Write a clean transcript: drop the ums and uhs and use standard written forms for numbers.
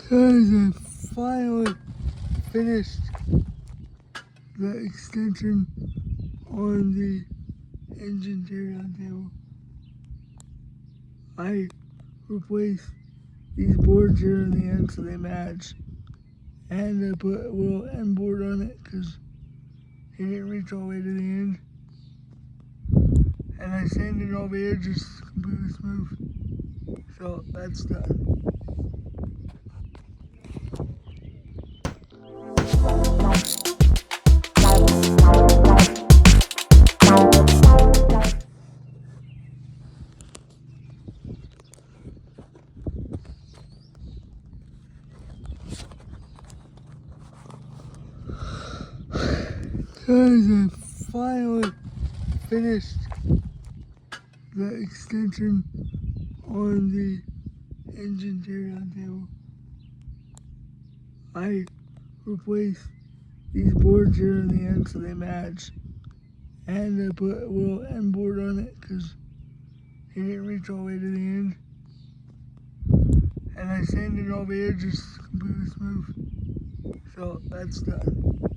Guys, I finally finished the extension on the engine teardown table. I replaced these boards here in the end so they match, and I put a little end board on it because it didn't reach all the way to the end, and I sanded all the edges completely smooth, so that's done. Guys, I finally finished the extension on the engine teardown table. I replaced these boards here in the end so they match, and I put a little end board on it because it didn't reach all the way to the end, and I sanded all the edges completely smooth, so that's done.